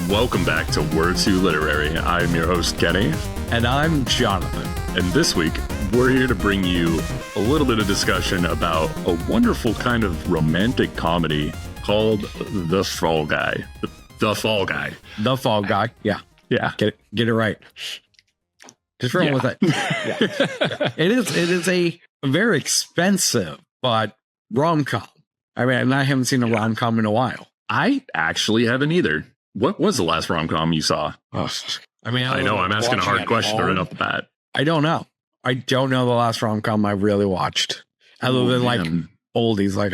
Welcome back to We're Too Literary. I'm your host, Kenny. And I'm Jonathan. And this week, we're here to bring you a little bit of discussion about a wonderful kind of romantic comedy called The Fall Guy. The Fall Guy. The Fall Guy. Yeah. Yeah. Get it right. Just roll with it. Yeah. It is a very expensive, but rom-com. I mean, I haven't seen a rom-com in a while. I actually haven't either. What was the last rom-com you saw? Oh, I mean, I know I'm asking a hard question right off the bat. I don't know. I don't know the last rom-com I really watched. Other than like oldies. Like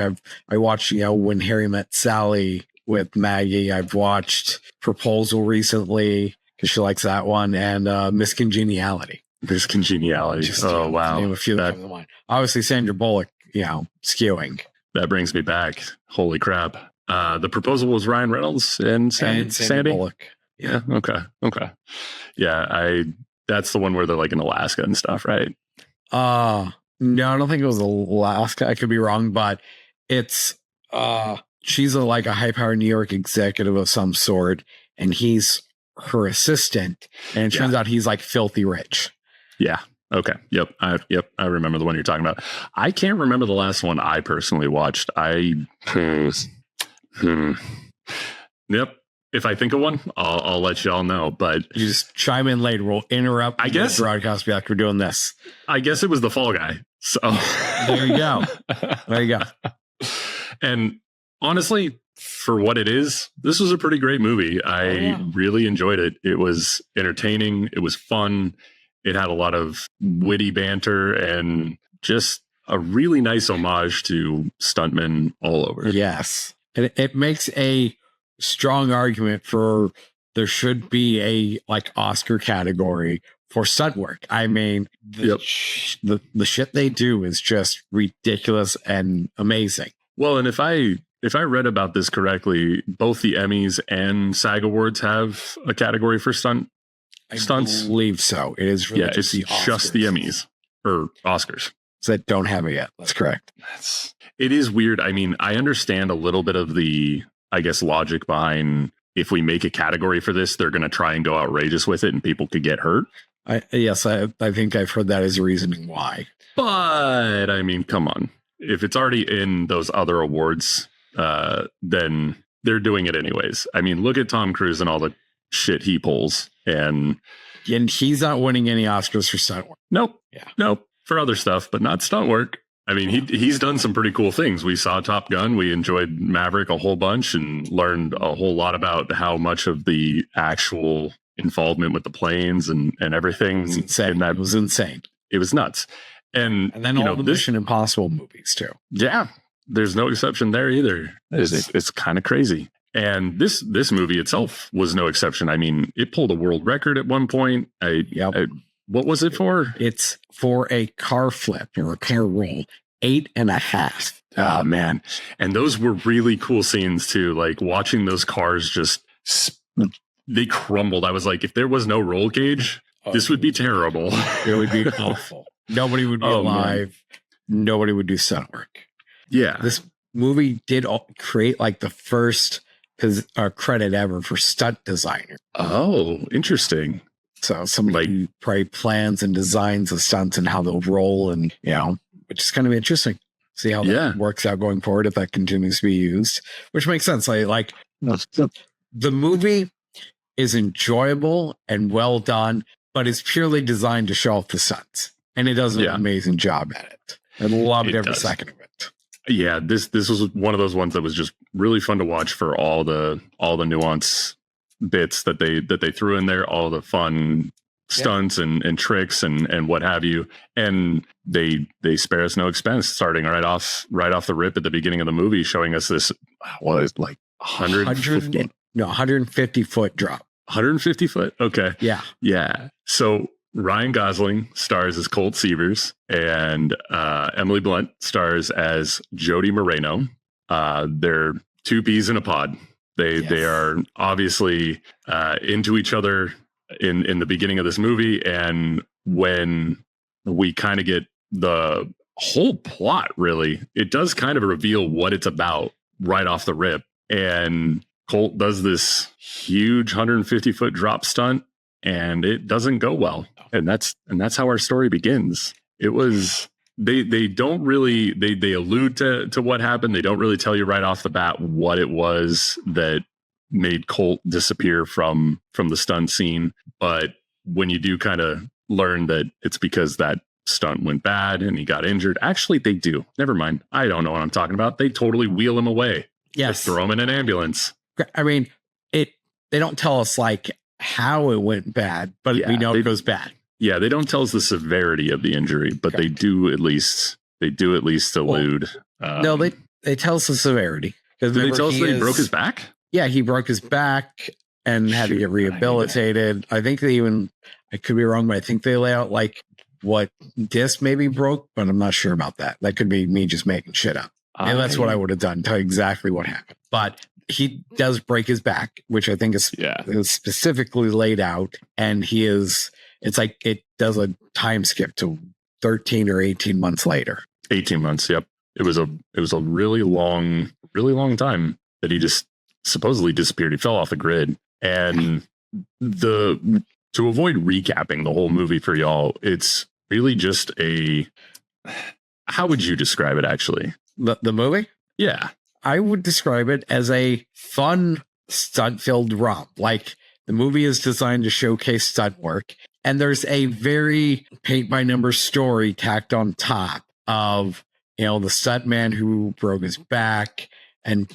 I watched, When Harry Met Sally with Maggie. I've watched Proposal recently because she likes that one, and Miss Congeniality. Miss Congeniality. Oh, wow. Name a few that comes to mind. Obviously, Sandra Bullock, skewing. That brings me back. Holy crap. The Proposal was Ryan Reynolds and Sandy Bullock. Yeah. Okay. Yeah. That's the one where they're like in Alaska and stuff, right? No, I don't think it was Alaska. I could be wrong, but it's she's a high-powered New York executive of some sort, and he's her assistant, and it turns out he's like filthy rich. Yeah. Okay. Yep. I remember the one you're talking about. I can't remember the last one I personally watched. Yep. If I think of one, I'll let y'all know. But you just chime in later. We'll interrupt. I guess the broadcast. Be like, we're doing this. I guess it was The Fall Guy. So there you go. And honestly, for what it is, this was a pretty great movie. I really enjoyed it. It was entertaining. It was fun. It had a lot of witty banter and just a really nice homage to stuntmen all over. Yes. And it makes a strong argument for there should be a Oscar category for stunt work. I mean, the shit they do is just ridiculous and amazing. Well, and if I read about this correctly, both the Emmys and SAG Awards have a category for stunts. I believe so. It is really it's just the Emmys or Oscars that don't have it yet. That's correct. It is weird. I mean, I understand a little bit of the, I guess, logic behind if we make a category for this, they're going to try and go outrageous with it and people could get hurt. I think I've heard that as a reasoning why. But I mean, come on. If it's already in those other awards, then they're doing it anyways. I mean, look at Tom Cruise and all the shit he pulls. And he's not winning any Oscars for stunt work. Nope. Yeah. Nope. For other stuff, but not stunt work. I mean, he's done some pretty cool things. We saw Top Gun. We enjoyed Maverick a whole bunch and learned a whole lot about how much of the actual involvement with the planes and everything. It was insane. It was insane. It was nuts. And then all the Mission Impossible movies too. Yeah. There's no exception there either. It's kind of crazy. And this movie itself was no exception. I mean, it pulled a world record at one point. What was it for? It's for a car flip or a car roll, 8.5. Oh, man. And those were really cool scenes too. Like watching those cars they crumbled. I was like, if there was no roll cage, this would be terrible. It would be awful. Nobody would be alive. Man. Nobody would do stunt work. Yeah. This movie did create the first credit ever for stunt designer. Oh, interesting. So somebody who probably plans and designs the stunts and how they'll roll, and which is kind of interesting. See how that works out going forward if that continues to be used, which makes sense. The movie is enjoyable and well done, but it's purely designed to show off the stunts, and it does an amazing job at it. I loved every second of it. Yeah, this was one of those ones that was just really fun to watch for all the nuance bits that they threw in there, all the fun stunts and tricks and what have you. And they spare us no expense, starting right off the rip at the beginning of the movie, showing us this 150 foot drop. 150 foot. Okay. Yeah. So Ryan Gosling stars as Colt Sievers, and Emily Blunt stars as Jody Moreno. They're two peas in a pod. They are obviously into each other in the beginning of this movie, and when we kind of get the whole plot, really, it does kind of reveal what it's about right off the rip. And Colt does this huge 150-foot drop stunt, and it doesn't go well. And that's how our story begins. It was they don't really they allude to what happened. They don't really tell you right off the bat what it was that made Colt disappear from the stunt scene. But when you do kind of learn that it's because that stunt went bad and he got injured. Actually, they do. Never mind. I don't know what I'm talking about. They totally wheel him away. Yes. They throw him in an ambulance. I mean, they don't tell us like how it went bad, but we know it goes bad. Yeah, they don't tell us the severity of the injury, but they do at least allude. No, they tell us the severity. Did they tell us that he broke his back? Yeah, he broke his back and had to get rehabilitated. I think I could be wrong, but I think they lay out like what disc maybe broke, but I'm not sure about that. That could be me just making shit up. And that's what I would have done, tell you exactly what happened. But he does break his back, which I think is specifically laid out. And it's like it does a time skip to 13 or 18 months later. 18 months, yep. It was a really long time that he just supposedly disappeared. He fell off the grid. And to avoid recapping the whole movie for y'all, it's really just how would you describe it actually? The movie? Yeah. I would describe it as a fun stunt-filled romp. Like the movie is designed to showcase stunt work, and there's a very paint-by-number story tacked on top of, the stunt man who broke his back, and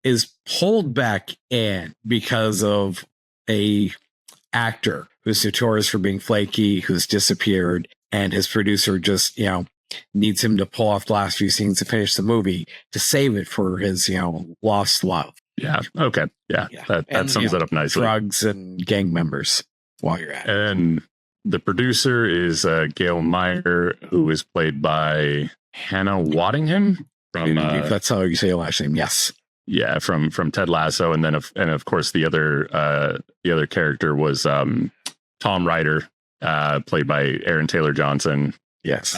is pulled back in because of a actor who's notorious for being flaky, who's disappeared, and his producer just needs him to pull off the last few scenes to finish the movie to save it for his lost love. Yeah. Okay. Yeah. That sums it up nicely. Drugs and gang members while you're at it. And the producer is Gail Meyer, who is played by Hannah Waddingham. If that's how you say your last name. Yes. Yeah, from Ted Lasso, and then of course the other character was Tom Ryder, played by Aaron Taylor Johnson. Yes.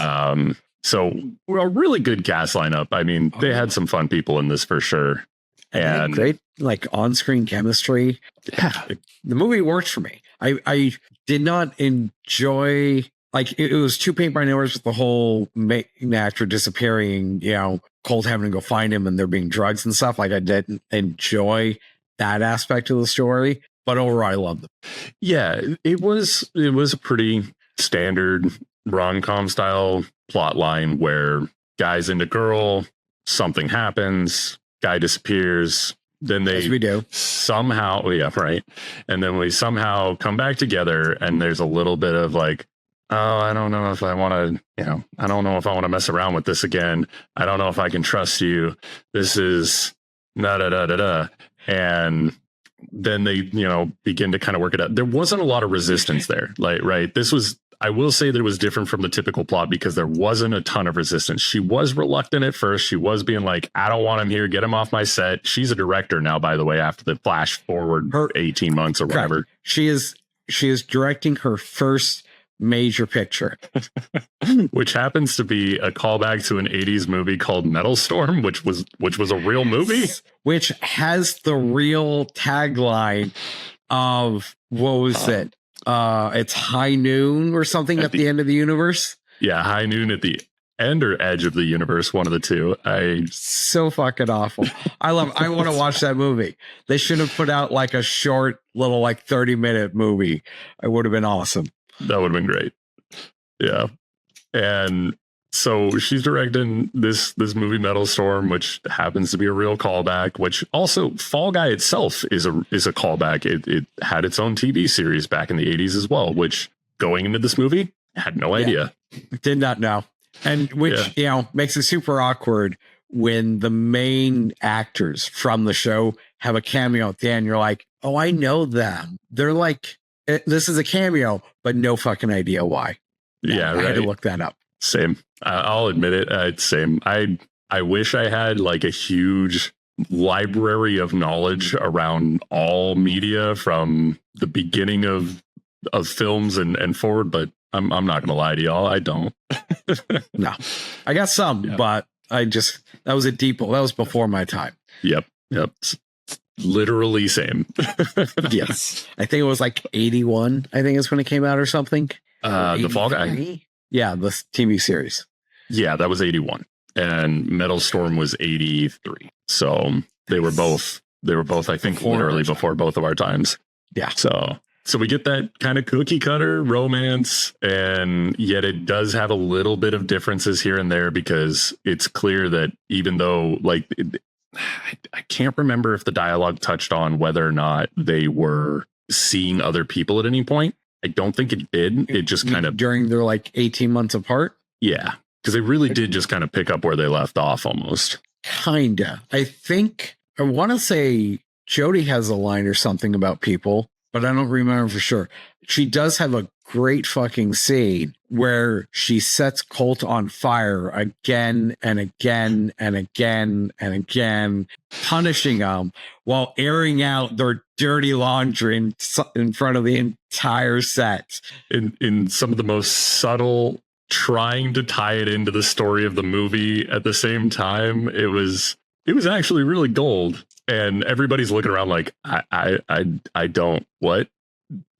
So a really good cast lineup. I mean, they had some fun people in this for sure, and great like on-screen chemistry. Yeah, the movie worked for me. I did not enjoy like it was too paint by numbers with the whole main actor disappearing. Colt having to go find him and there being drugs and stuff. Like I didn't enjoy that aspect of the story, but overall I loved it. Yeah, it was a pretty standard rom-com style plot line where guy's into girl, something happens, guy disappears, then they we do somehow, and then we somehow come back together, and there's a little bit of like, oh, I don't know if I want to, I don't know if I want to mess around with this again. I don't know if I can trust you. This is da-da-da-da-da. And then they, begin to kind of work it out. There wasn't a lot of resistance there. I will say that it was different from the typical plot because there wasn't a ton of resistance. She was reluctant at first. She was being like, I don't want him here. Get him off my set. She's a director now, by the way, after the flash forward 18 months or whatever. She is directing her first major picture, which happens to be a callback to an 80s movie called Metal Storm, which was a real movie, which has the real tagline of what was it? It's High Noon or something at the end of the universe. Yeah, High Noon at the end or edge of the universe, one of the two. So fucking awful. I want to watch that movie. They should have put out like a short little like 30-minute movie. It would have been awesome. That would have been great. Yeah. And so she's directing this movie Metal Storm, which happens to be a real callback, which also Fall Guy itself is a callback. It had its own TV series back in the 80s as well, which going into this movie, I had no idea. Did not know. And which, makes it super awkward when the main actors from the show have a cameo at the end. You're like, oh, I know them. They're like, this is a cameo, but no fucking idea why. Yeah, I had to look that up. Same. I'll admit it. It's same. I wish I had like a huge library of knowledge around all media from the beginning of films and forward, but I'm not gonna lie to y'all. I don't. No, I got some, but that was that was before my time. Yep. literally same. Yes. I think it was like 81, I think is when it came out or something. The Fall Guy? Yeah, the TV series. Yeah, that was 81. And Metal Storm was 83. So they were both, I think, literally before both of our times. Yeah. So we get that kind of cookie cutter romance, and yet it does have a little bit of differences here and there, because it's clear that even though, like, I can't remember if the dialogue touched on whether or not they were seeing other people at any point. I don't think it did. It just kind of during their like 18 months apart. Yeah, because they really did just kind of pick up where they left off almost. Kinda. I think I want to say Jodie has a line or something about people, but I don't remember for sure. She does have a great fucking scene where she sets Colt on fire again and again and again and again, punishing them while airing out their dirty laundry in front of the entire set. In some of the most subtle, trying to tie it into the story of the movie at the same time, it was actually really gold. And everybody's looking around like, I don't, what?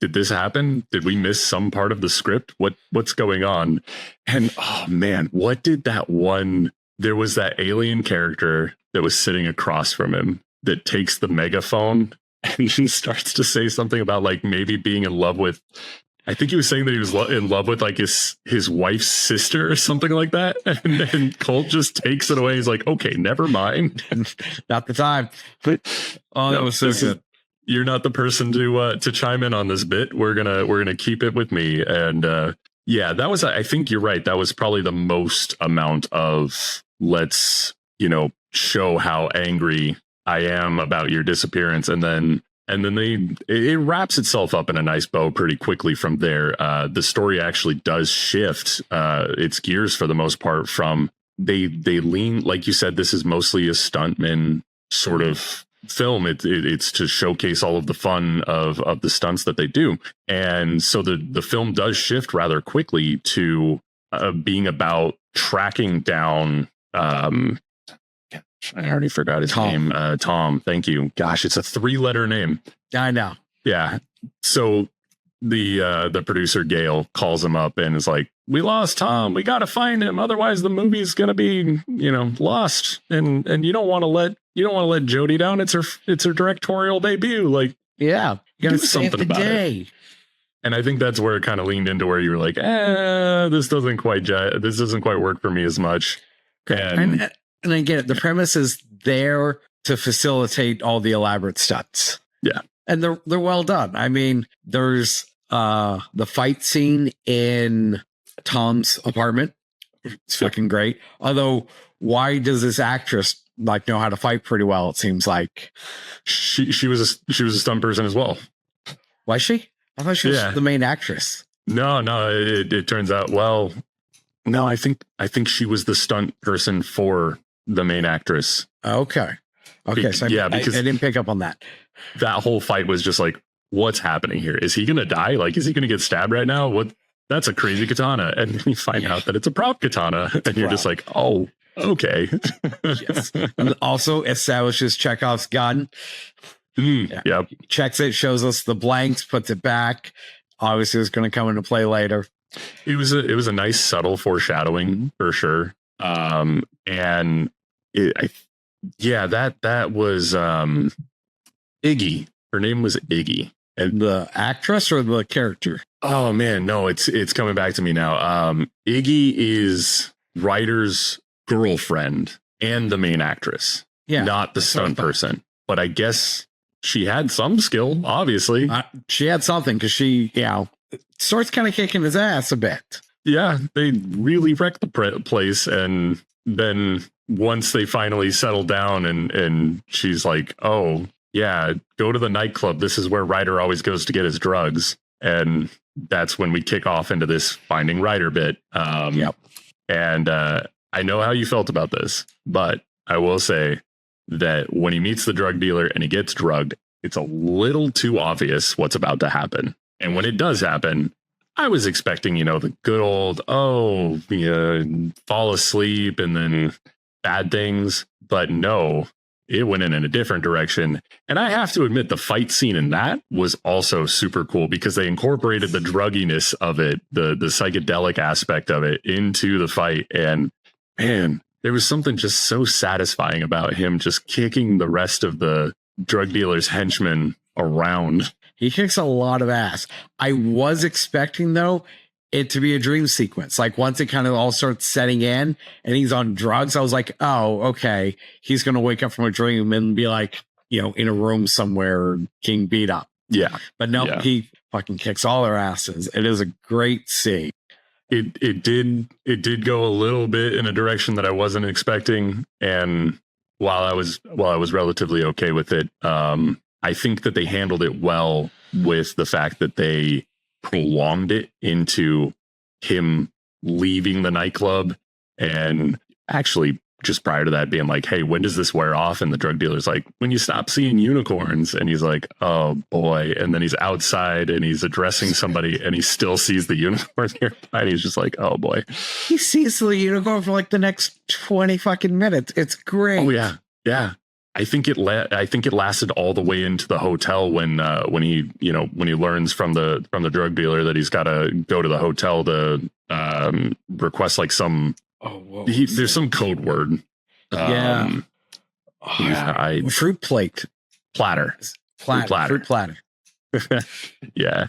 Did this happen? Did we miss some part of the script? What's going on? And oh man, what did that one? There was that alien character that was sitting across from him that takes the megaphone and he starts to say something about like maybe being in love with. I think he was saying that he was in love with like his wife's sister or something like that. And then Colt just takes it away. He's like, okay, never mind. Not the time. But that was so good. You're not the person to chime in on this bit. We're gonna keep it with me. And yeah, that was, I think you're right. That was probably the most amount of let's, show how angry I am about your disappearance. And then it wraps itself up in a nice bow pretty quickly from there. The story actually does shift its gears for the most part from they lean, like you said, this is mostly a stuntman sort of film. It's to showcase all of the fun of the stunts that they do. And so the film does shift rather quickly to being about tracking down I already forgot his name. Tom. Thank you. Gosh, it's a 3-letter name. I know. Yeah. So the producer Gail calls him up and is like, "We lost Tom. We got to find him. Otherwise, the movie's gonna be, lost. And you don't want to let Jodie down. It's her directorial debut. Like, yeah, you gotta do something about it." And I think that's where it kind of leaned into where you were like, this doesn't quite work for me as much. And I get it. The premise is there to facilitate all the elaborate stunts. Yeah. And they're well done. I mean, there's the fight scene in Tom's apartment. It's fucking great. Although, why does this actress like know how to fight pretty well? It seems like she was a stunt person as well. Was she? I thought she was the main actress. No. It turns out, well, no. I think she was the stunt person for the main actress. Okay. So because I didn't pick up on that. That whole fight was just like, what's happening here? Is he going to die? Like, is he going to get stabbed right now? What? That's a crazy katana. And then you find out that it's a prop katana. And you're just like, oh, okay. Yes. And also establishes Chekhov's gun. Yep. Checks it, shows us the blanks, puts it back. Obviously, it's going to come into play later. It was a nice subtle foreshadowing for sure. And that was Iggy. Her name was Iggy. And the actress or the character? Oh man, no, it's coming back to me now. Iggy is Ryder's girlfriend and the main actress. Yeah, not the stunt person. But I guess she had some skill, obviously. She had something because she, starts kind of kicking his ass a bit. Yeah, they really wrecked the place. And then once they finally settle down and she's like, oh, yeah, go to the nightclub. This is where Ryder always goes to get his drugs. And that's when we kick off into this Finding Ryder bit. Yep. And I know how you felt about this, but I will say that when he meets the drug dealer and he gets drugged, it's a little too obvious what's about to happen. And when it does happen, I was expecting, the good old, fall asleep and then bad things. But no, it went in a different direction. And I have to admit, the fight scene in that was also super cool because they incorporated the drugginess of it, the psychedelic aspect of it into the fight. And man, there was something just so satisfying about him just kicking the rest of the drug dealer's henchmen around. He kicks a lot of ass. I was expecting, though, it to be a dream sequence. Like once it kind of all starts setting in and he's on drugs, I was like, oh, okay. He's going to wake up from a dream and be like, in a room somewhere getting beat up. Yeah. But no, he fucking kicks all their asses. It is a great scene. It did go a little bit in a direction that I wasn't expecting. And while I was relatively okay with it, I think that they handled it well with the fact that they prolonged it into him leaving the nightclub and actually just prior to that being like, hey, when does this wear off? And the drug dealer's like, when you stop seeing unicorns. And he's like, oh boy. And then he's outside and he's addressing somebody and he still sees the unicorn nearby. And he's just like, oh boy. He sees the unicorn for like the next 20 fucking minutes. It's great. Oh yeah. Yeah. I think it lasted all the way into the hotel when he learns from the drug dealer that he's got to go to the hotel to request like some. There's some code word. Fruit platter. Fruit platter. Yeah,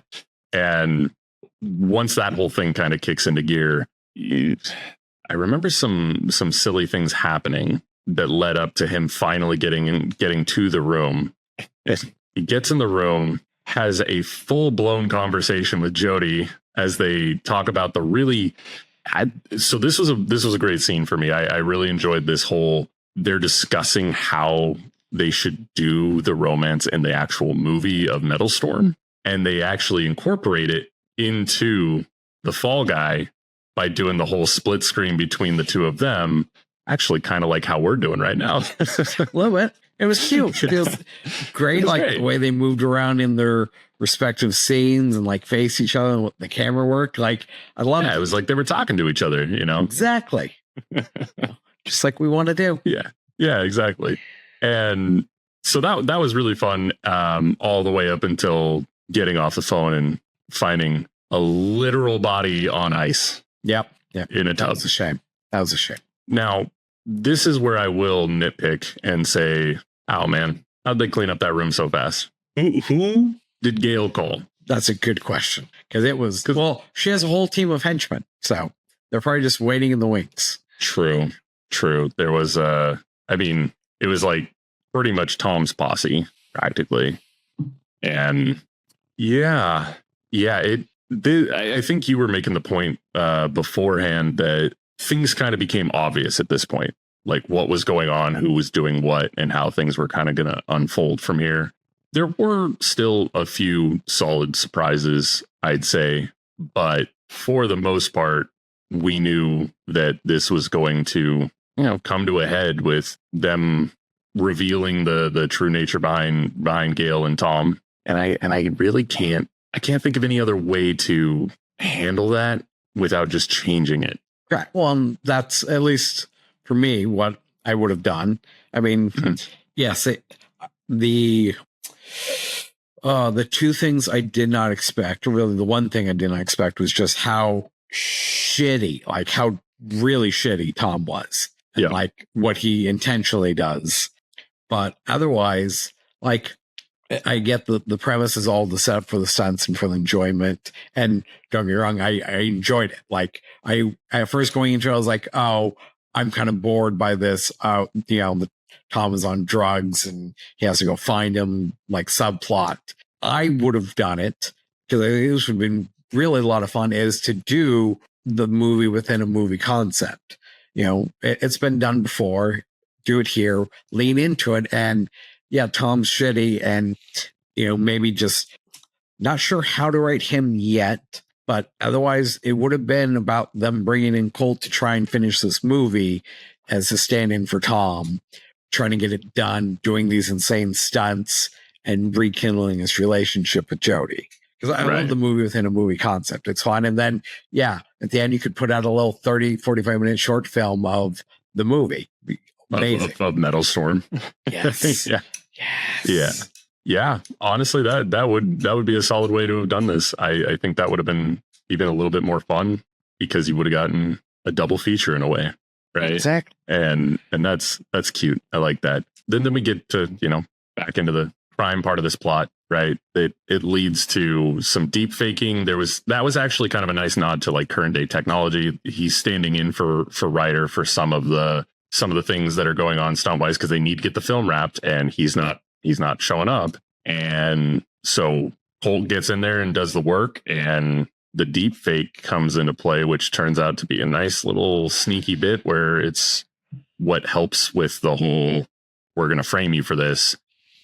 and once that whole thing kind of kicks into gear, I remember some silly things happening that led up to him finally getting to the room. He gets in the room, has a full-blown conversation with Jody as they talk about the really. So this was a great scene for me. I really enjoyed this whole. They're discussing how they should do the romance in the actual movie of Metal Storm, and they actually incorporate it into the Fall Guy by doing the whole split screen between the two of them. Actually, kind of like how we're doing right now. A little bit. It was cute. It was great. It was great. The way they moved around in their respective scenes and like face each other and the camera work. Like I love it. It was like they were talking to each other, Exactly. Just like we want to do. Yeah, exactly. And so that was really fun. All the way up until getting off the phone and finding a literal body on ice. Yep. In a tub. That was a shame. Now, this is where I will nitpick and say, oh man, how'd they clean up that room so fast? Who did Gail call? That's a good question. Because she has a whole team of henchmen. So they're probably just waiting in the wings. True. There was, it was like pretty much Tom's posse practically. And I think you were making the point beforehand that things kind of became obvious at this point, like what was going on, who was doing what, and how things were kind of going to unfold from here. There were still a few solid surprises, I'd say, but for the most part, we knew that this was going to, come to a head with them revealing the true nature behind Gail and Tom. And I really can't think of any other way to handle that without just changing it. Right. Well, that's at least for me what I would have done. I mean, yes, the two things I did not expect, really the one thing I did not expect was just how really shitty Tom was. And like what he intentionally does. But otherwise, like I get the premise is all the setup for the stunts and for the enjoyment. And don't get me wrong, I enjoyed it. Like at first going into it, I was like, oh, I'm kind of bored by this. Tom is on drugs and he has to go find him, like subplot. I would have done it because I think this would have been really a lot of fun, is to do the movie within a movie concept. It's been done before. Do it here, lean into it. And yeah, Tom's shitty and, maybe just not sure how to write him yet, but otherwise it would have been about them bringing in Colt to try and finish this movie as a stand-in for Tom, trying to get it done, doing these insane stunts and rekindling his relationship with Jody. Because I love the movie within a movie concept. It's fun. And then, at the end, you could put out a little 30, 45-minute short film of the movie. of Metal Storm. Yes. Yeah. Yes. Yeah. Honestly, that would be a solid way to have done this. I think that would have been even a little bit more fun because you would have gotten a double feature in a way, right? Exactly. And that's cute. I like that. Then we get to, back into the crime part of this plot, right? It leads to some deep faking. That was actually kind of a nice nod to like current day technology. He's standing in for Ryder for some of the things that are going on stunt wise because they need to get the film wrapped, and he's not showing up. And so Colt gets in there and does the work, and the deep fake comes into play, which turns out to be a nice little sneaky bit where it's what helps with the whole, we're going to frame you for this.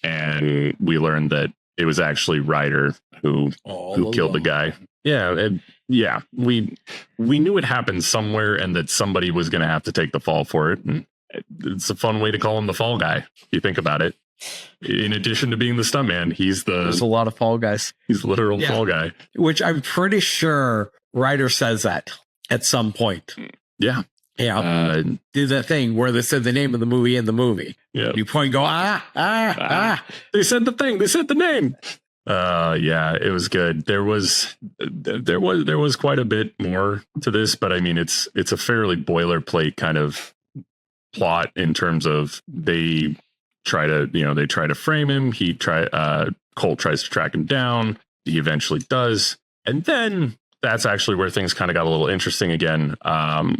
And we learned that it was actually Ryder who killed the guy. Yeah. We knew it happened somewhere and that somebody was going to have to take the fall for it. And it's a fun way to call him the fall guy, if you think about it. In addition to being the stuntman, there's a lot of fall guys. He's the literal fall guy. Which I'm pretty sure Ryder says that at some point. Yeah. Yeah. Do that thing where they said the name of the movie in the movie. Yeah. You point and go, They said the thing. They said the name. Yeah, it was good. There was quite a bit more to this, but I mean, it's a fairly boilerplate kind of plot in terms of they try to frame him. Colt tries to track him down. He eventually does. And then that's actually where things kind of got a little interesting again,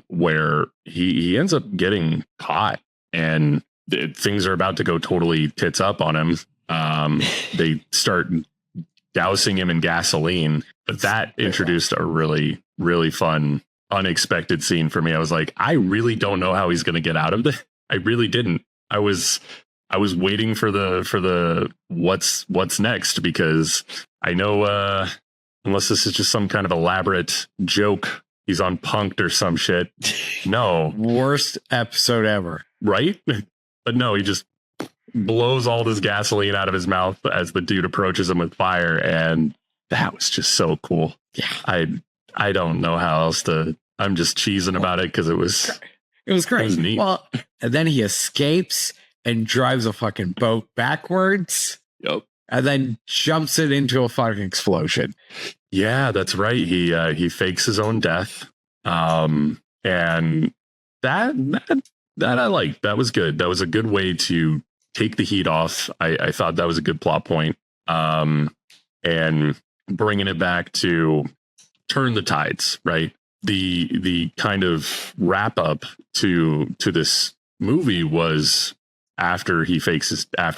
where he ends up getting caught and things are about to go totally tits up on him. They start dousing him in gasoline, but that introduced a really, really fun, unexpected scene for me. I was like, I really don't know how he's going to get out of this. I really didn't. I was waiting for the what's next, because I know, unless this is just some kind of elaborate joke, he's on Punk'd or some shit. No. Worst episode ever. Right? But no, he just blows all this gasoline out of his mouth as the dude approaches him with fire. And that was just so cool. Yeah. I don't know how else I'm just cheesing about it because it was great. It was neat. Well, and then he escapes and drives a fucking boat backwards. Yep. And then jumps it into a fucking explosion. Yeah, that's right. He fakes his own death. And that I liked. That was good. That was a good way to take the heat off. I thought that was a good plot point. And bringing it back to turn the tides, right? The kind of wrap up to this movie was after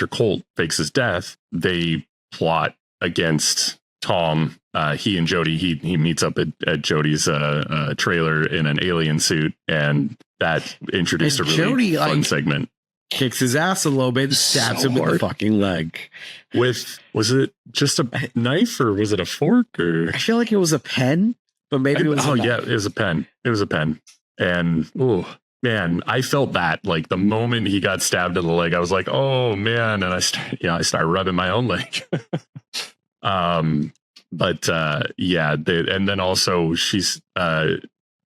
Colt fakes his death, they plot against Tom. He and Jody, he meets up at Jody's trailer in an alien suit, and that introduced a really Jody, fun segment. Kicks his ass a little bit and stabs him with the fucking leg. Was it just a knife or was it a fork? Or I feel like it was a pen, but maybe it was it was a pen. It was a pen. And man, I felt that like the moment he got stabbed in the leg, I was like, oh man. And I started rubbing my own leg. And then also she's, I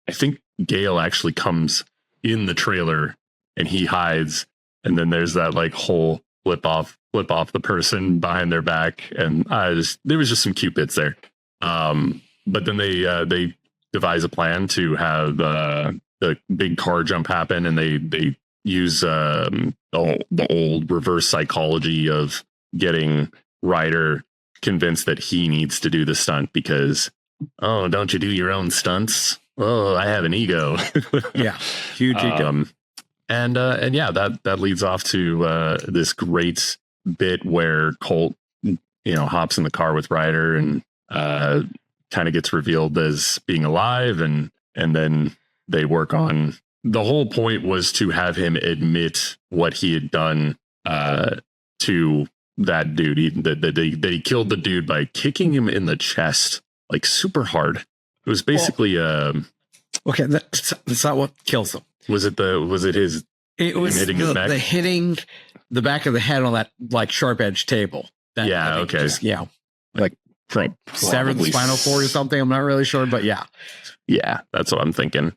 think Gail actually comes in the trailer and he hides. And then there's that like whole flip off the person behind their back. And there was just some cute bits there. But then they devise a plan to have, the big car jump happen, and they use the old reverse psychology of getting Ryder convinced that he needs to do the stunt because, oh, don't you do your own stunts? Oh, I have an ego. Yeah, huge ego. And that leads off to this great bit where Colt, hops in the car with Ryder and kind of gets revealed as being alive, and then they work on, the whole point was to have him admit what he had done to that dude. That he killed the dude by kicking him in the chest, like super hard. It was basically okay, that's not what kills him. Was it his? It was hitting his neck? The hitting the back of the head on that like sharp edge table. That, okay. Just, like severed the spinal cord or something. I'm not really sure, but yeah. Yeah, that's what I'm thinking.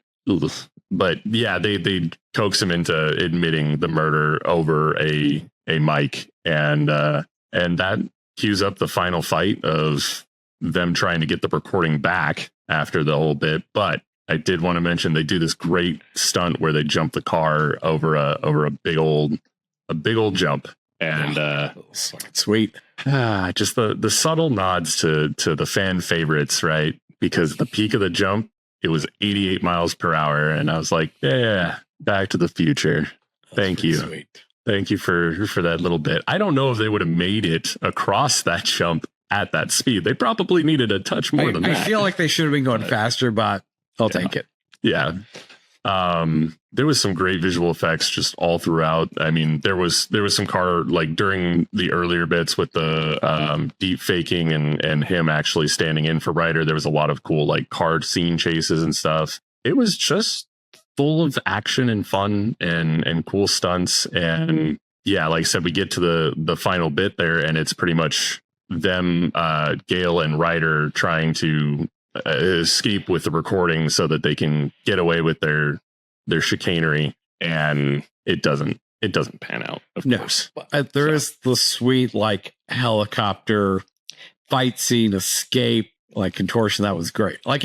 But yeah, they coax him into admitting the murder over a mic, and that cues up the final fight of them trying to get the recording back after the whole bit. But I did want to mention they do this great stunt where they jump the car over a big old jump, and sweet. Just the subtle nods to the fan favorites, right? Because the peak of the jump, it was 88 miles per hour, and I was like, yeah, Back to the Future. Thank you. Sweet. Thank you for that little bit. I don't know if they would have made it across that jump at that speed. They probably needed a touch more than that. I feel like they should have been going faster, but I'll take it. Yeah. There was some great visual effects just all throughout. I mean, there was some car, like during the earlier bits with the deep faking and him actually standing in for Ryder. There was a lot of cool like car scene chases and stuff. It was just full of action and fun and cool stunts. And yeah, like I said, we get to the final bit there, and it's pretty much them, Gale and Ryder trying to escape with the recording so that they can get away with their chicanery, and it doesn't pan out, of course. There is the sweet like helicopter fight scene escape, like contortion. That was great. Like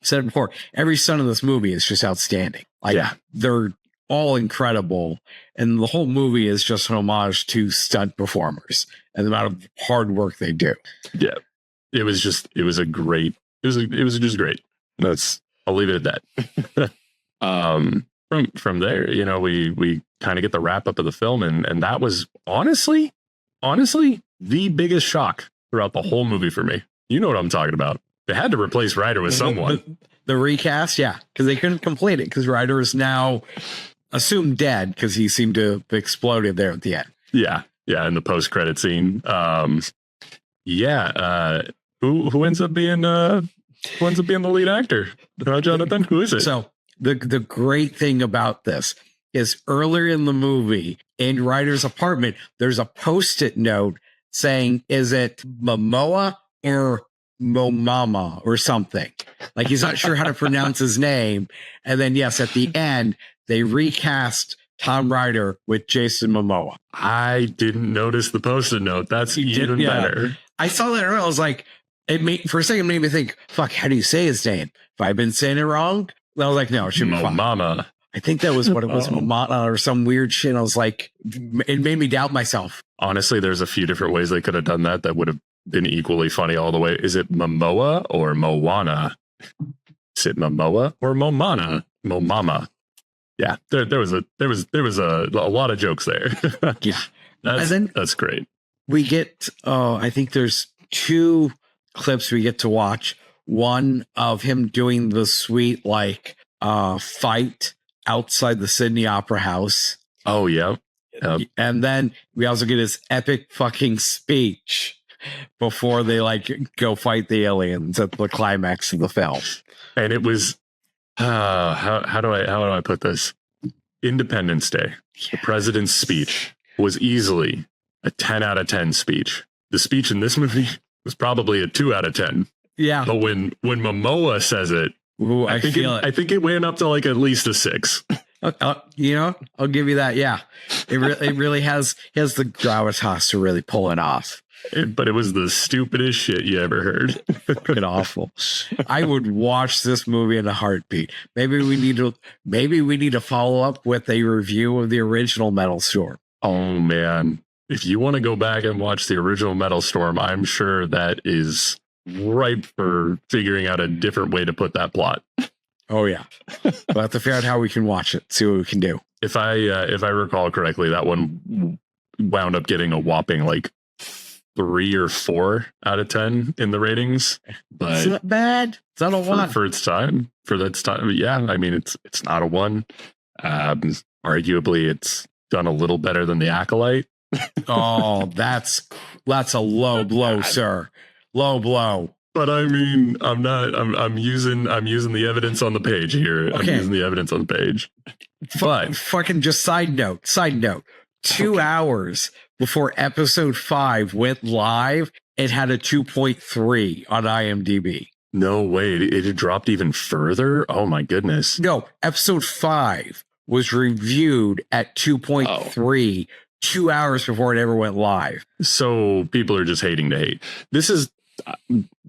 said it before, every stunt in this movie is just outstanding. Like they're all incredible, and the whole movie is just an homage to stunt performers and the amount of hard work they do. Yeah, it was just great. I'll leave it at that. From there, you know, we kind of get the wrap up of the film, and that was honestly the biggest shock throughout the whole movie for me. You know what I'm talking about. They had to replace Ryder with someone. The recast, yeah, because they couldn't complete it because Ryder is now assumed dead because he seemed to have exploded there at the end. Yeah, in the post credit scene. Who ends up being the lead actor? Jonathan, who is it? So the great thing about this is earlier in the movie, in Ryder's apartment, there's a post-it note saying, "Is it Momoa or Momama or something?" Like he's not sure how to pronounce his name. And then yes, at the end, they recast Tom Ryder with Jason Momoa. I didn't notice the post-it note. That's even better. I saw that earlier. I was like, for a second, it made me think, fuck, how do you say his name? If I've been saying it wrong, I was like, no, it should be fine. Mama. I think that was what it was, Momata or some weird shit. I was like, it made me doubt myself. Honestly, there's a few different ways they could have done that would have been equally funny all the way. Is it Momoa or Moana? Is it Momoa or Momana? Momama. Yeah, there was a lot of jokes there. Yeah, that's great. We get I think there's 2 clips we get to watch. One of him doing the sweet like fight outside the Sydney Opera House. Oh yeah. Yep. And then we also get his epic fucking speech before they like go fight the aliens at the climax of the film. And it was how do I put this? Independence Day. Yeah. The president's speech was easily a 10 out of 10 speech. The speech in this movie was probably a 2 out of 10. Yeah. But when Momoa says it, ooh, I think it went up to like at least a 6. You know, I'll give you that. Yeah, it really has the gravitas to really pull it off. But it was the stupidest shit you ever heard. Fucking awful. I would watch this movie in a heartbeat. Maybe we need to follow up with a review of the original Metal Storm. Oh man, if you want to go back and watch the original Metal Storm, I'm sure that is ripe for figuring out a different way to put that plot. Oh yeah, we'll have to figure out how we can watch it, see what we can do. If I recall correctly, that one wound up getting a whopping like 3 or 4 out of 10 in the ratings. But it's not bad. It's not a 1 for its time. For its time, yeah. I mean, it's not a 1. Arguably, it's done a little better than The Acolyte. Oh, that's a low blow, sir. Low blow. But I mean, I'm using the evidence on the page here. Okay. I'm using the evidence on the page. But fucking just side note. 2 hours before episode 5 went live, it had a 2.3 on IMDb. No way. It had dropped even further. Oh my goodness. No, episode 5 was reviewed at 2.3 2 hours before it ever went live. So people are just hating to hate. This is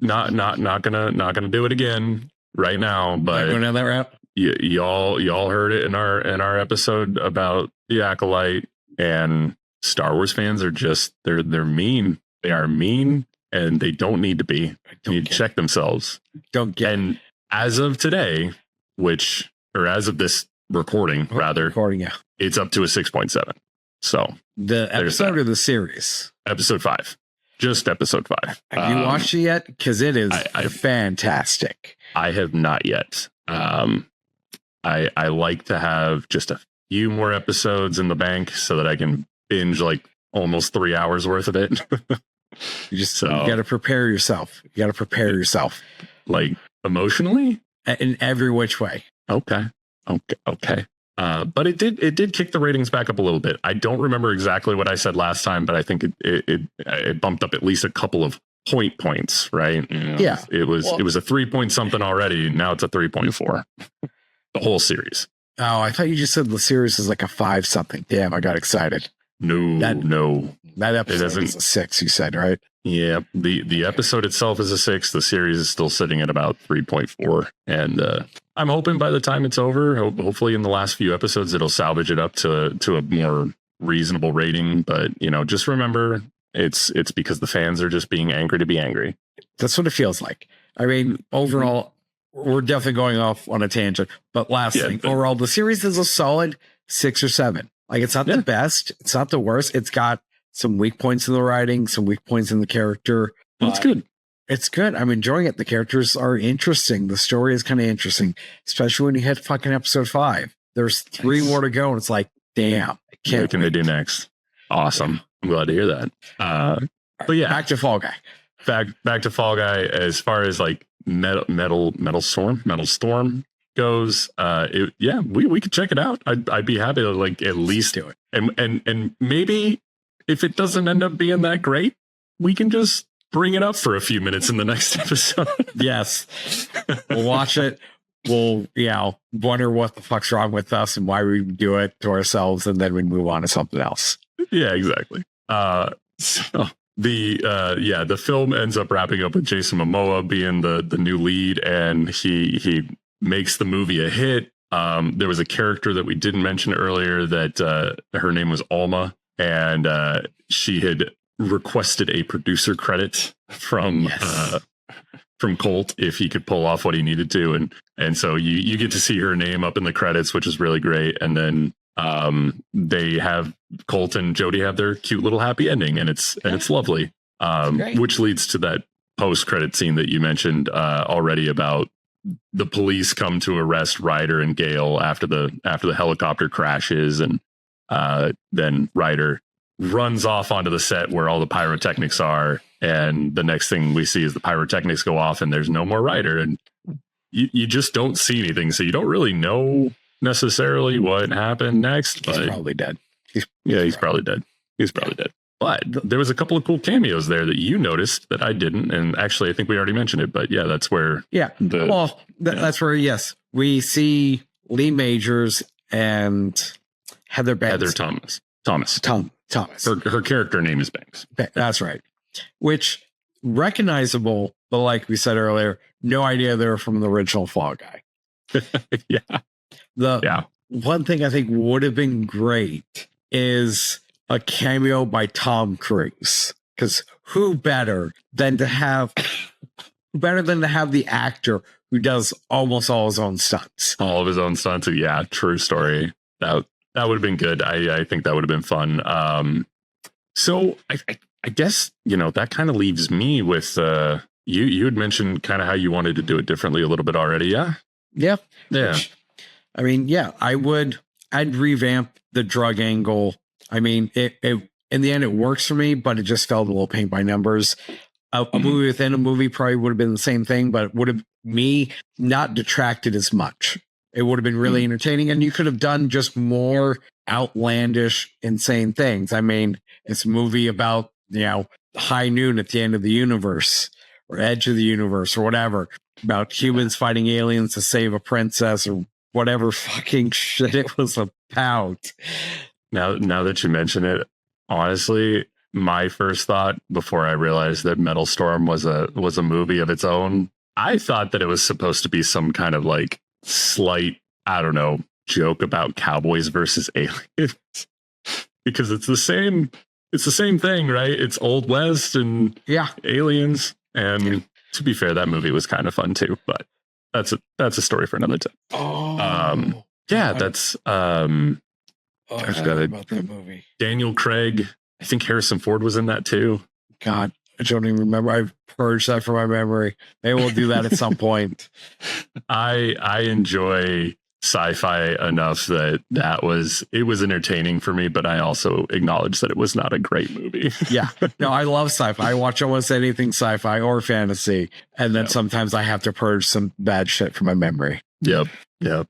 not gonna do it again right now, but going down that route. Y'all heard it in our episode about the Acolyte, and Star Wars fans are just they're mean. They are mean, and they don't need to be. They need to check themselves. And as of today, as of this recording, it's up to a 6.7. So the episode or the series? Episode 5. Just episode 5. Have you watched it yet? Because it is fantastic. I have not yet. I like to have just a few more episodes in the bank so that I can binge like almost 3 hours worth of it. You got to prepare yourself. Like emotionally? In every which way. Okay. But it did kick the ratings back up a little bit. I don't remember exactly what I said last time, but I think it bumped up at least a couple of points, right? Yeah. It was a 3 point something already. Now it's a 3.4. The whole series. Oh, I thought you just said the series is like a 5 something. Damn, I got excited. No. That episode is a 6, you said, right? Yeah. The episode itself is a 6. The series is still sitting at about 3.4. And I'm hoping by the time it's over, hopefully in the last few episodes, it'll salvage it up to a more reasonable rating. But, just remember, it's because the fans are just being angry to be angry. That's what it feels like. I mean, overall, we're definitely going off on a tangent. But overall, the series is a solid 6 or 7. Like, it's not the best. It's not the worst. It's got some weak points in the writing, some weak points in the character. It's good. It's good. I'm enjoying it. The characters are interesting. The story is kind of interesting, especially when you hit fucking episode 5. There's 3 more to go, and it's like, damn. What can they do next? Awesome. I'm glad to hear that. But yeah, back to Fall Guy. Back to Fall Guy. As far as like Metal Storm goes, we could check it out. I'd be happy to like at least do it. And maybe if it doesn't end up being that great, we can just bring it up for a few minutes in the next episode. Yes. We'll watch it. We'll, wonder what the fuck's wrong with us and why we do it to ourselves, and then we move on to something else. Yeah, exactly. So the film ends up wrapping up with Jason Momoa being the new lead, and he makes the movie a hit. There was a character that we didn't mention earlier that her name was Alma, and she had requested a producer credit from Colt if he could pull off what he needed to, and so you get to see her name up in the credits, which is really great. And then they have Colt and Jodie have their cute little happy ending, and it's lovely. Which leads to that post-credit scene that you mentioned already about the police come to arrest Ryder and Gale after the helicopter crashes, and then Ryder runs off onto the set where all the pyrotechnics are, and the next thing we see is the pyrotechnics go off and there's no more Ryder, and you just don't see anything, so you don't really know necessarily what happened next. He's probably dead. He's probably dead. He's probably dead. But there was a couple of cool cameos there that you noticed that I didn't, and actually I think we already mentioned it, but that's where that's where we see Lee Majors and Heather Banks. Thomas. Her character name is Banks. That's right. Which recognizable, but like we said earlier, no idea they're from the original Fall Guy. One thing I think would have been great is a cameo by Tom Cruise, because who better than to have the actor who does almost all his own stunts. All of his own stunts. Yeah, true story. That would have been good. I think that would have been fun. So I guess, that kind of leaves me with, you had mentioned kind of how you wanted to do it differently a little bit already. Yeah. Which, I mean, I'd revamp the drug angle. I mean, it in the end, it works for me, but it just felt a little paint by numbers. A movie within a movie probably would have been the same thing, but it would have not detracted as much. It would have been really entertaining, and you could have done just more outlandish, insane things. I mean, it's a movie about, high noon at the end of the universe, or Edge of the Universe or whatever about humans fighting aliens to save a princess or whatever fucking shit it was about. Now that you mention it, honestly, my first thought before I realized that Metal Storm was a movie of its own, I thought that it was supposed to be some kind of like slight, I don't know, joke about cowboys versus aliens. Because it's the same thing, right? It's Old West and aliens. And to be fair, that movie was kind of fun too, but that's a story for another time. That's I forgot about that movie. Daniel Craig. I think Harrison Ford was in that too. God, I don't even remember. I've purged that from my memory. Maybe we'll do that at some point. I enjoy sci-fi enough that it was entertaining for me, but I also acknowledge that it was not a great movie. Yeah. No, I love sci-fi. I watch almost anything sci-fi or fantasy. And then sometimes I have to purge some bad shit from my memory. Yep.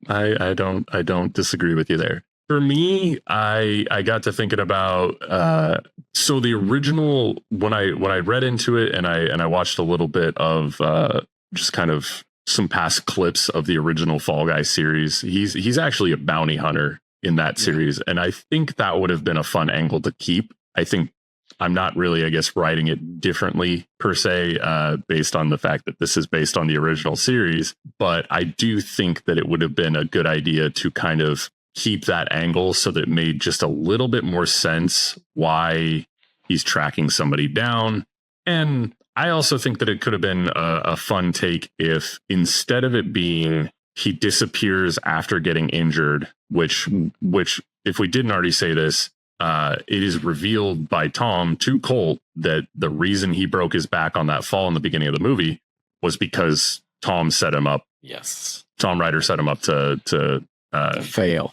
I don't disagree with you there. For me, I got to thinking about so the original when I read into it and I watched a little bit of just kind of some past clips of the original Fall Guy series. He's actually a bounty hunter in that series, and I think that would have been a fun angle to keep. I think I'm not really, I guess, writing it differently per se, based on the fact that this is based on the original series, but I do think that it would have been a good idea to kind of keep that angle so that it made just a little bit more sense why he's tracking somebody down. And I also think that it could have been a fun take if instead of it being he disappears after getting injured, which if we didn't already say this, it is revealed by Tom to Colt that the reason he broke his back on that fall in the beginning of the movie was because Tom set him up. Yes. Tom Ryder set him up to fail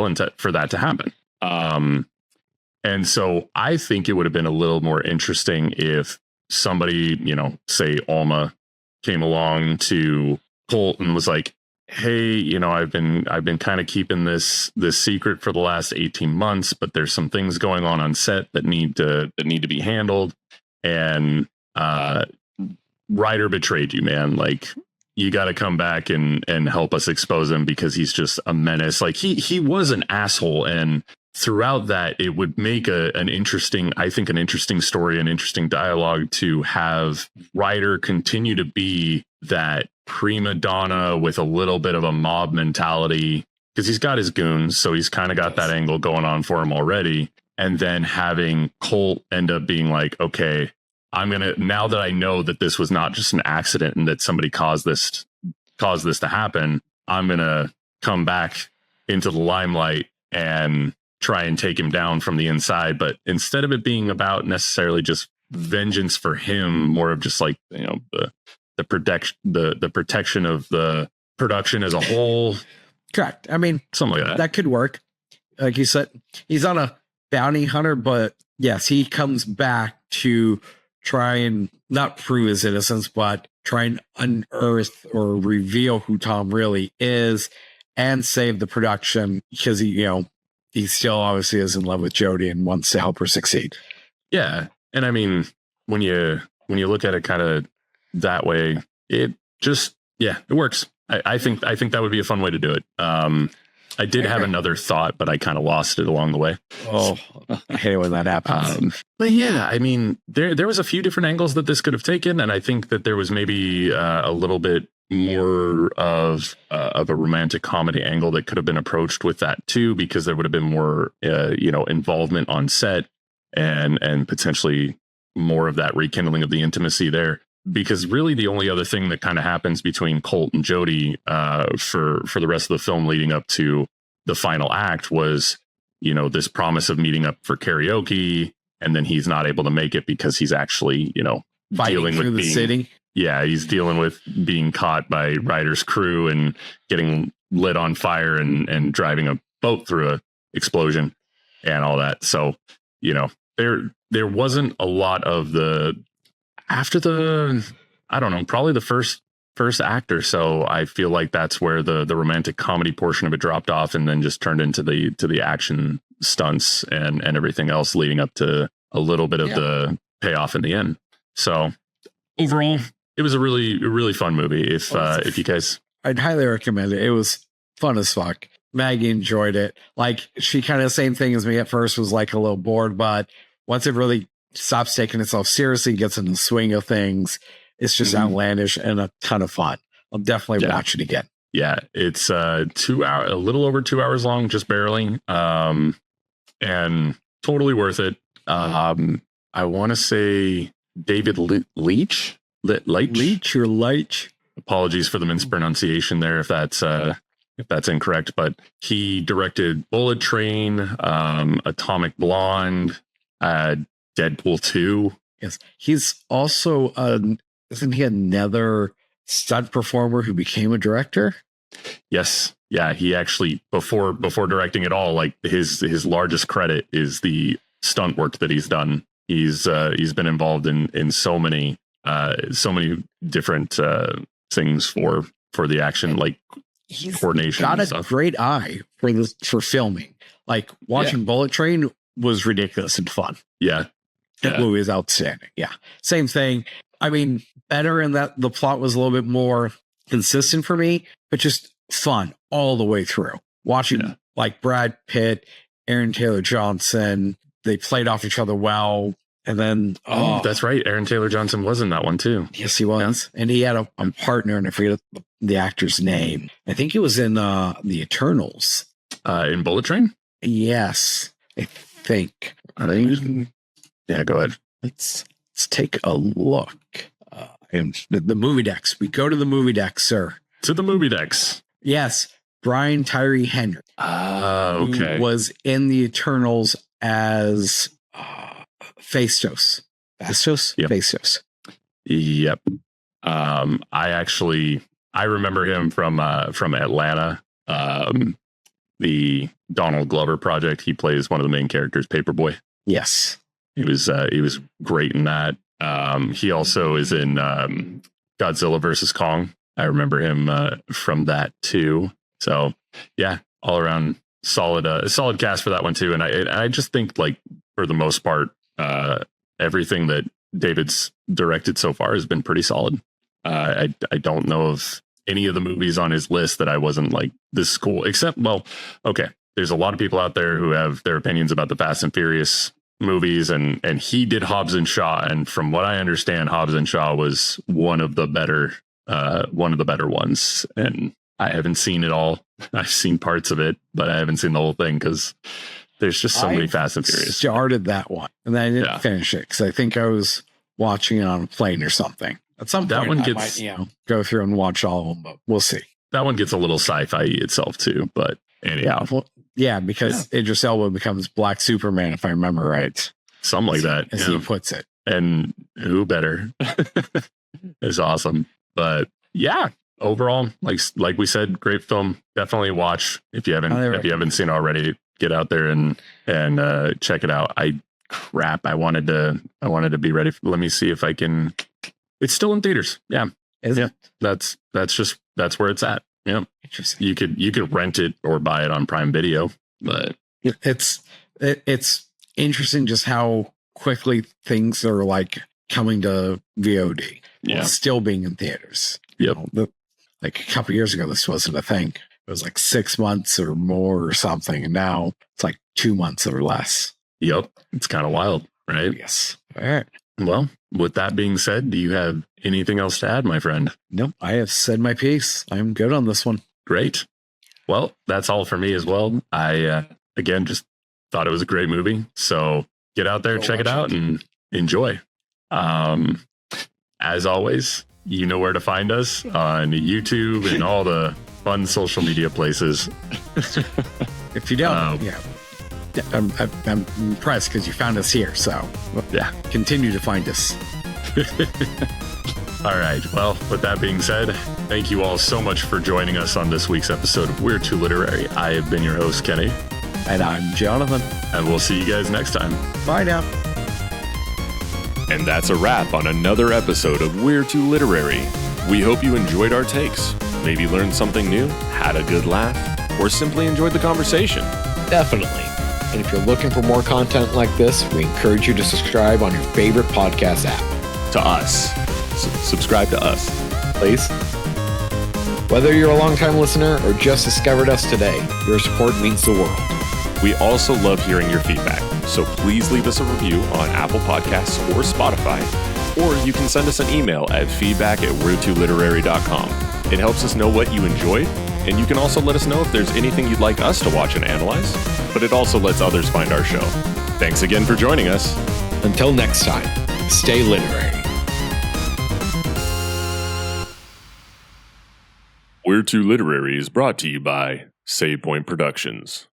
and for that to happen. And so I think it would have been a little more interesting if somebody, say Alma came along to Colt and was like, hey, I've been kind of keeping this secret for the last 18 months, but there's some things going on set that need to be handled. And Ryder betrayed you, man. Like, you got to come back and help us expose him because he's just a menace. Like he was an asshole. And throughout that, it would make an interesting story, an interesting dialogue to have Ryder continue to be that prima donna with a little bit of a mob mentality because he's got his goons. So he's kind of got that angle going on for him already. And then having Colt end up being like, okay, now that I know that this was not just an accident and that somebody caused this to happen, I'm going to come back into the limelight and try and take him down from the inside. But instead of it being about necessarily just vengeance for him, more of just like, the protection of the production as a whole. Correct. I mean, something like that. That could work. Like you said, he's not a bounty hunter, but yes, he comes back to try and not prove his innocence, but try and unearth or reveal who Tom really is and save the production because he still obviously is in love with Jodie and wants to help her succeed. Yeah. And I mean, when you look at it kind of that way, it works. I think that would be a fun way to do it. I did have another thought, but I kind of lost it along the way. Oh, I hate it when that happens. But yeah, I mean, there was a few different angles that this could have taken, and I think that there was maybe a little bit more of a romantic comedy angle that could have been approached with that too, because there would have been more, involvement on set and potentially more of that rekindling of the intimacy there. Because really the only other thing that kind of happens between Colt and Jodie for the rest of the film leading up to the final act was, this promise of meeting up for karaoke. And then he's not able to make it because he's actually, dealing with the city. Yeah, he's dealing with being caught by Ryder's crew and getting lit on fire and driving a boat through a explosion and all that. So, there wasn't a lot of after probably the first act or so, I feel like that's where the romantic comedy portion of it dropped off and then just turned into the action stunts and everything else leading up to a little bit of the payoff in the end. So overall, it was a really fun movie. If you guys, I'd highly recommend it. It was fun as fuck. Maggie enjoyed it. Like, she kind of same thing as me at first, was like a little bored, but once it really stops taking itself seriously, gets in the swing of things, it's just outlandish and a ton of fun. I'll definitely watch it again. Yeah, it's 2 hour, a little over 2 hours long, just barely, and totally worth it. I want to say David Leitch. Apologies for the mispronunciation there if that's incorrect, but he directed Bullet Train, Atomic Blonde, Deadpool 2. Yes, he's also isn't he another stunt performer who became a director? Yes, yeah. He actually before directing it all, like his largest credit is the stunt work that he's done. He's been involved in so many different things for the action, like he's coordination. Got a great eye for filming. Like watching Bullet Train was ridiculous and fun. Yeah. That movie is outstanding. Yeah. Same thing. I mean, better in that the plot was a little bit more consistent for me, but just fun all the way through. Watching like Brad Pitt, Aaron Taylor Johnson, they played off each other well. And then, that's right. Aaron Taylor Johnson was in that one too. Yes, he was. Yeah. And he had a partner, and I forget the actor's name. I think he was in The Eternals. In Bullet Train? Yes, I think. Yeah, go ahead. Let's take a look. The movie decks. We go to the movie decks, sir. To the movie decks. Yes. Brian Tyree Henry. Okay. Who was in The Eternals as Phastos. Phastos? Yep. Phastos. Yep. I remember him from Atlanta. The Donald Glover project. He plays one of the main characters, Paperboy. Yes. He was great in that. He also is in Godzilla versus Kong. I remember him from that too. So yeah, all around solid cast for that one too. And I just think, like, for the most part, everything that David's directed so far has been pretty solid. I don't know of any of the movies on his list that I wasn't like, this is cool, except, well, okay, there's a lot of people out there who have their opinions about the Fast and Furious movies, and he did Hobbs and Shaw, and from what I understand, Hobbs and Shaw was one of the better ones, and I haven't seen it all. I've seen parts of it, but I haven't seen the whole thing because there's just so many Fast and Furious. Started that one, and then I didn't finish it because I think I was watching it on a plane or something. At some point, I might, go through and watch all of them, but we'll see. That one gets a little sci-fi itself too, but anyhow. Yeah, because Idris Elba becomes Black Superman, if I remember right. Something like that, as he puts it. And who better? It's awesome. But yeah, overall, like we said, great film. Definitely watch if you haven't seen it already. Get out there and check it out. I wanted to be ready. Let me see if I can. It's still in theaters. Yeah, that's where it's at. Yeah, interesting. You could rent it or buy it on Prime Video, but it's interesting just how quickly things are like coming to VOD. Yeah, still being in theaters. Yep. Like a couple years ago, this wasn't a thing. It was like 6 months or more or something, and now it's like 2 months or less. Yep, it's kind of wild, right? Yes. All right. Well, with that being said, do you have anything else to add, my friend? Nope, I have said my piece. I'm good on this one. Great. Well, that's all for me as well. I, again, just thought it was a great movie. So get out there, check it out, and enjoy. As always, you know where to find us on YouTube and all the fun social media places. If you don't, I'm impressed because you found us here. So continue to find us. All right. Well, with that being said, thank you all so much for joining us on this week's episode of We're Too Literary. I have been your host, Kenny. And I'm Jonathan. And we'll see you guys next time. Bye now. And that's a wrap on another episode of We're Too Literary. We hope you enjoyed our takes, maybe learned something new, had a good laugh, or simply enjoyed the conversation. Definitely. And if you're looking for more content like this, we encourage you to subscribe on your favorite podcast app. To us. subscribe to us. Please. Whether you're a longtime listener or just discovered us today, your support means the world. We also love hearing your feedback, so please leave us a review on Apple Podcasts or Spotify, or you can send us an email at feedback@we're2literary.com. It helps us know what you enjoyed, and you can also let us know if there's anything you'd like us to watch and analyze, but it also lets others find our show. Thanks again for joining us. Until next time, stay literary. We're Too Literary is brought to you by Save Point Productions.